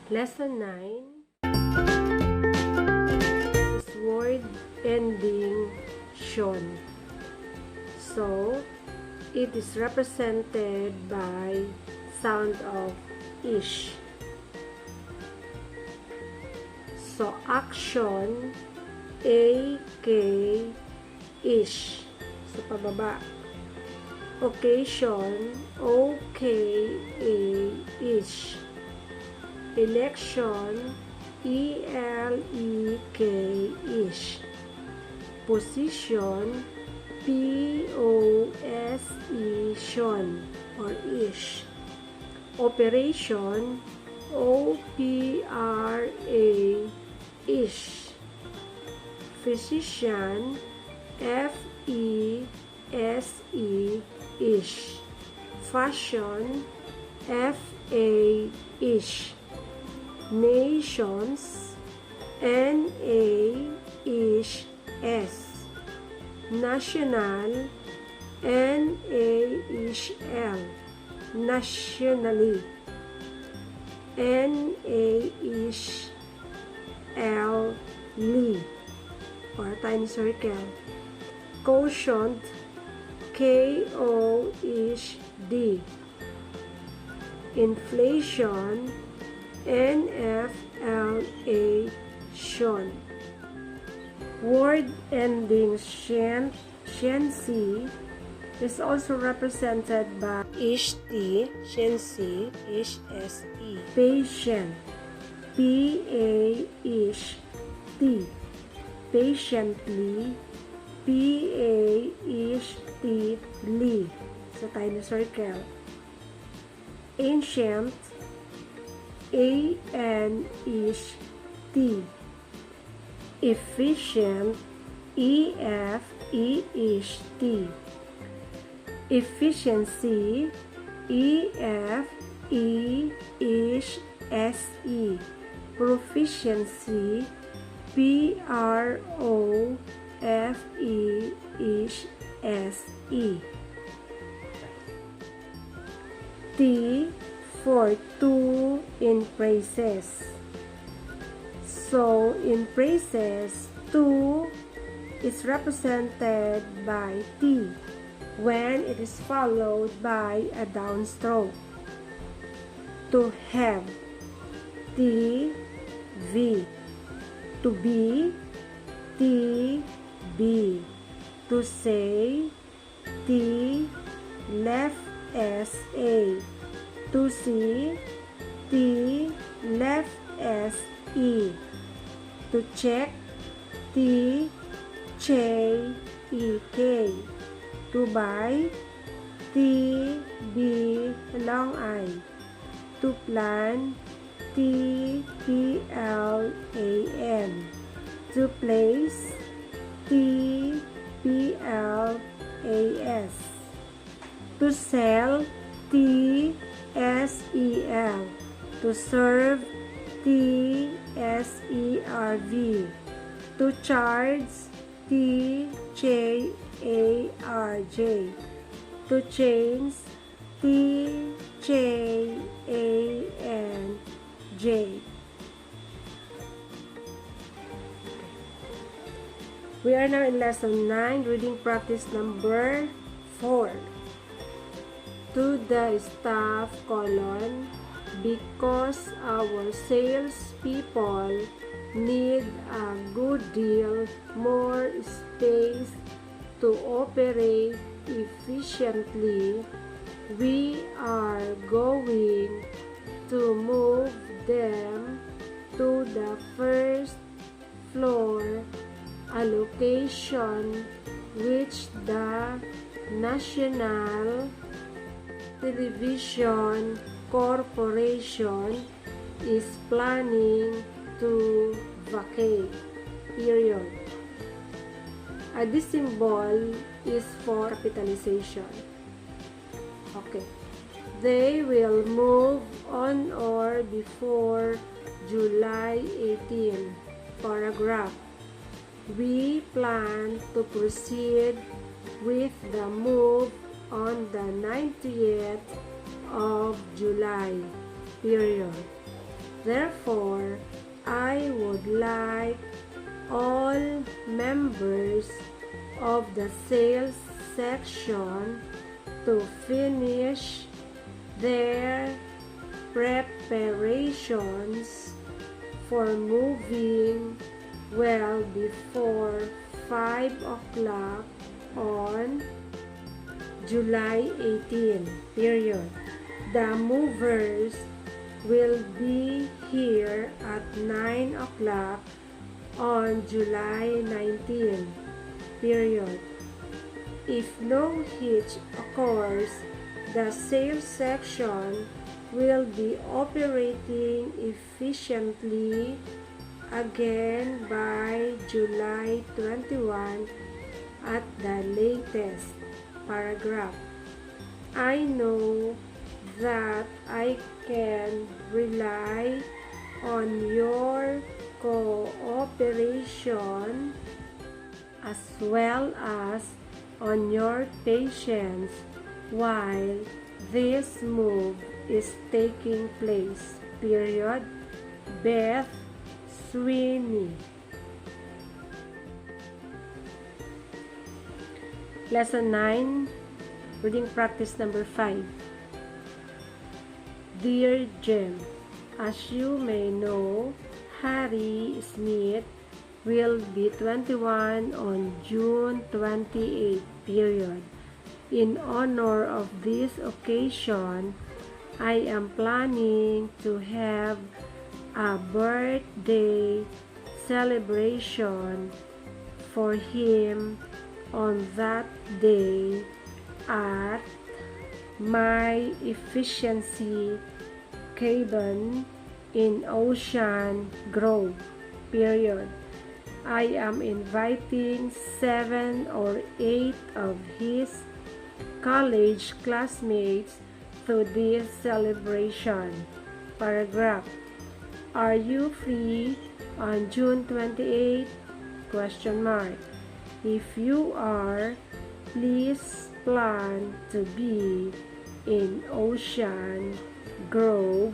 Lesson 9 is word ending tion. So, it is represented by sound of ish. So, action, a-k, ish. So, pababa. Occasion, o-k-a, ish. Election, e-l-e-k, ish. Position, p-o-s-e, tion, or ish. Operation, o-p-r-a, ish. Physician, f-e-s-e, ish. Fashion, f-a, ish. Nations, n-a-ish, s. National, n-a-ish, l. Nationally, n-a-ish, l, li, or tiny circle. Quotient, k-o-ish, d. Inflation, n-f-l-a, tion. Word ending cient, ciency, is also represented by ish-t, ciency, ish-se. Patient, p-a-ish-t. Patiently, p-a-ish-t-ly. Sa tiny circle. Ancient, a-n-ish-t. Efficient, e-f-e-ish-t. Efficiency, e-f-e-ish-se. Proficiency, p-r-o-f-e-ish-se. T for to in praises. So, in praises, to is represented by T when it is followed by a downstroke. To have, T, V. To be, T, B. To say, T, left, S-A. To see, T, left, S-E. To check, T, J-E-K. To buy, T, B, long I. To plan, T, P-L-A-N. To place, T, P-L-A-S. To sell, T, S-E-L. To serve, T, S-E-R-V. To charge, T, J-A-R-J. To change, T, J-A-N-J. We are now in lesson 9, reading practice number 4. To the staff, because our salespeople need a good deal more space to operate efficiently, we are going to move them to the first floor, a location which the National Television Corporation is planning to vacate. Period. This symbol is for capitalization. Okay. They will move on or before July 18. Paragraph. We plan to proceed with the move on the 90th of July. Period. Therefore, I would like all members of the sales section to finish their preparations for moving well before 5 o'clock on July 18, period. The movers will be here at 9 o'clock on July 19, period. If no hitch occurs, the sales section will be operating efficiently again by July 21 at the latest. Paragraph. I know that I can rely on your cooperation as well as on your patience while this move is taking place. Period. Beth Sweeney. Lesson 9, reading practice number 5. Dear Jem, as you may know, Harry Smith will be 21 on June 28, period. In honor of this occasion, I am planning to have a birthday celebration for him on that day at my efficiency cabin in Ocean Grove, period. I am inviting 7 or 8 of his college classmates to this celebration. Paragraph. Are you free on June 28? Question mark. If you are, please plan to be in Ocean Grove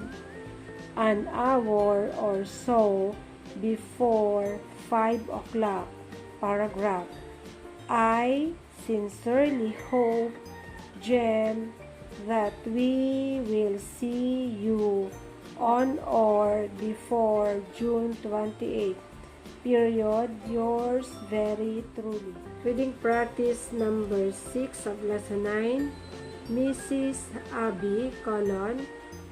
an hour or so before 5 o'clock. Paragraph. I sincerely hope, Jem, that we will see you on or before June 28. Period. Yours very truly. Reading practice number 6 of lesson 9. Mrs. Abby,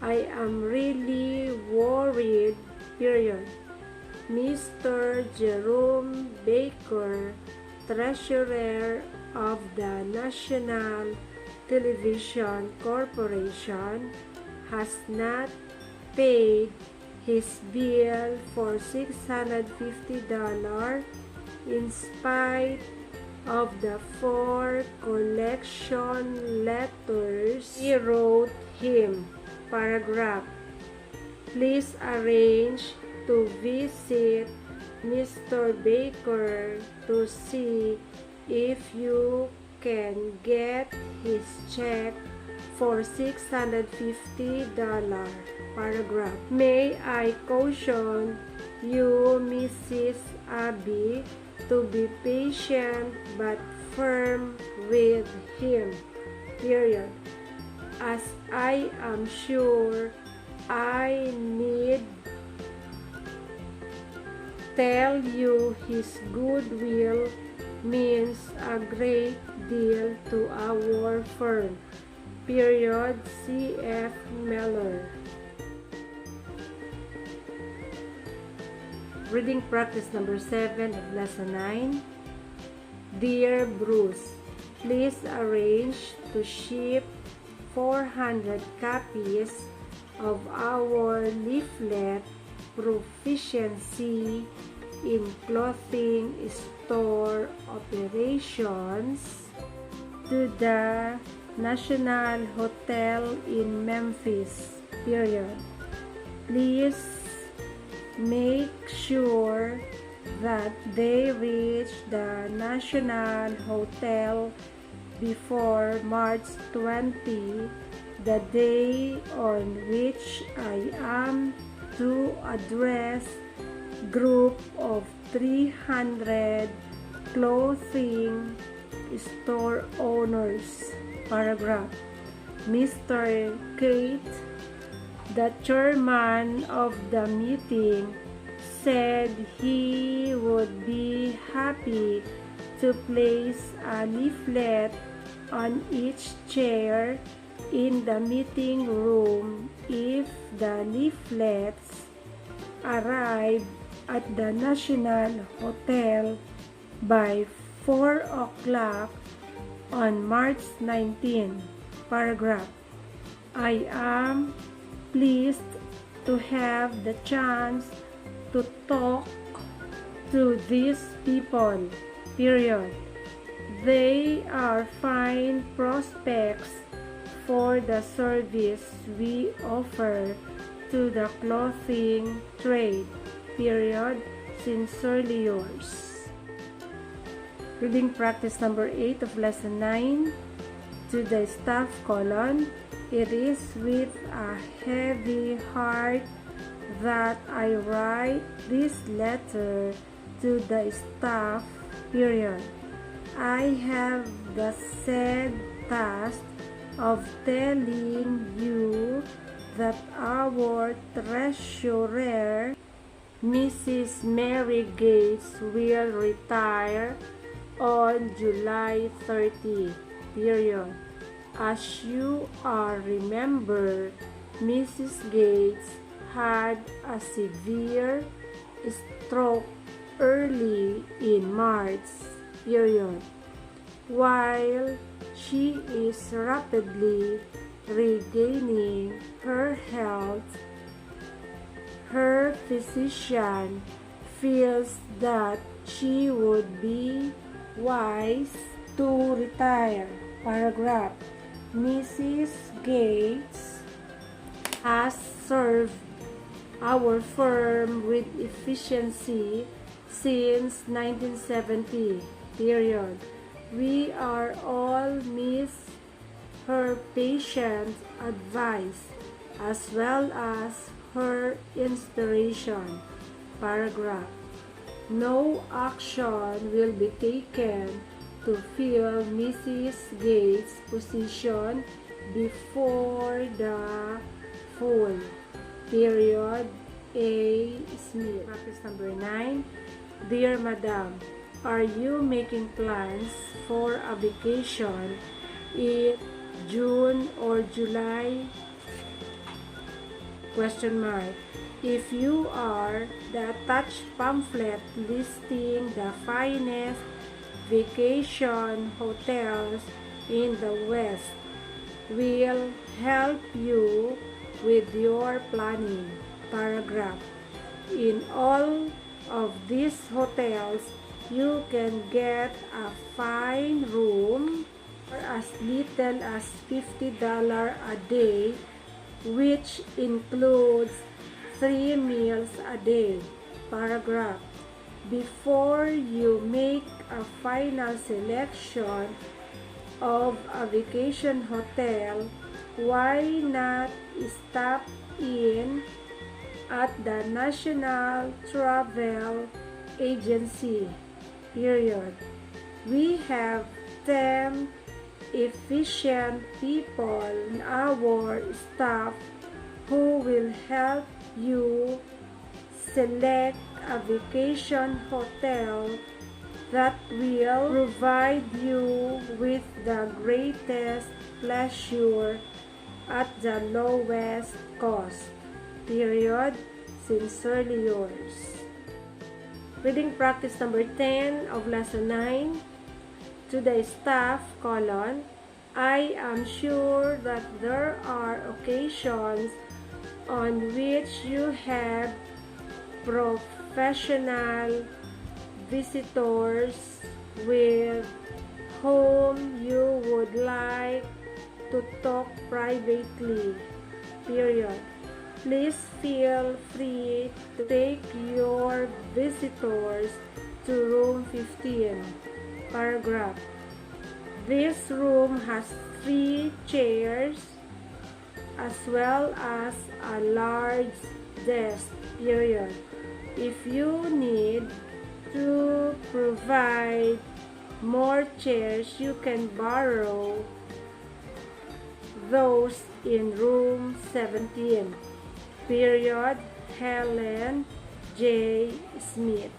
I am really worried, period. Mr. Jerome Baker, Treasurer of the National Television Corporation, has not paid his bill for $650 in spite of the 4 collection letters he wrote him. Paragraph. Please arrange to visit Mr. Baker to see if you can get his check for $650. Paragraph. May I caution you, Mrs. Abby, to be patient but firm with him. Period. As I am sure I need tell you his goodwill means a great deal to our firm. Period. C.F. Miller. Reading practice number 7 of lesson 9. Dear Bruce, please arrange to ship 400 copies of our leaflet Proficiency in Clothing Store Operations to the National Hotel in Memphis. Period. Please make sure that they reach the National Hotel before March 20, the day on which I am to address group of 300 clothing store owners. Paragraph. Mr. Kate, the chairman of the meeting, said he would be happy to place a leaflet on each chair in the meeting room if the leaflets arrive at the National Hotel by 4 o'clock on March 19. Paragraph. I am pleased to have the chance to talk to these people. Period. They are fine prospects for the service we offer to the clothing trade. Period. Sincerely yours. Reading practice number 8 of lesson 9. To the staff, it is with a heavy heart that I write this letter to the staff. Period. I have the sad task of telling you that our treasurer, Mrs. Mary Gates, will retire on July 30. Period. As you are remember, Mrs. Gates had a severe stroke early in March. Period. While she is rapidly regaining her health, her physician feels that she would be wise to retire. Paragraph. Mrs. Gates has served our firm with efficiency since 1970. Period. We are all miss her patient advice as well as her inspiration. Paragraph. No action will be taken to fill Mrs. Gates' position before the fall. Period. A. Smith. Practice number 9. Dear Madam, are you making plans for a vacation in June or July? Question mark. If you are, the attached pamphlet listing the finest vacation hotels in the West will help you with your planning. Paragraph. In all of these hotels, you can get a fine room for as little as $50 a day, which includes 3 meals a day. Paragraph. Before you make a final selection of a vacation hotel, why not stop in at the National Travel Agency? Period. We have 10 efficient people in our staff who will help you select a vacation hotel that will provide you with the greatest pleasure at the lowest cost. Period. Sincerely yours. Reading practice number 10 of lesson 9. To the staff, I am sure that there are occasions on which you have professional visitors with whom you would like to talk privately. Period. Please feel free to take your visitors to room 15. Paragraph. This room has 3 chairs as well as a large desk, period. If you need to provide more chairs, you can borrow those in room 17. Period. Helen J. Smith.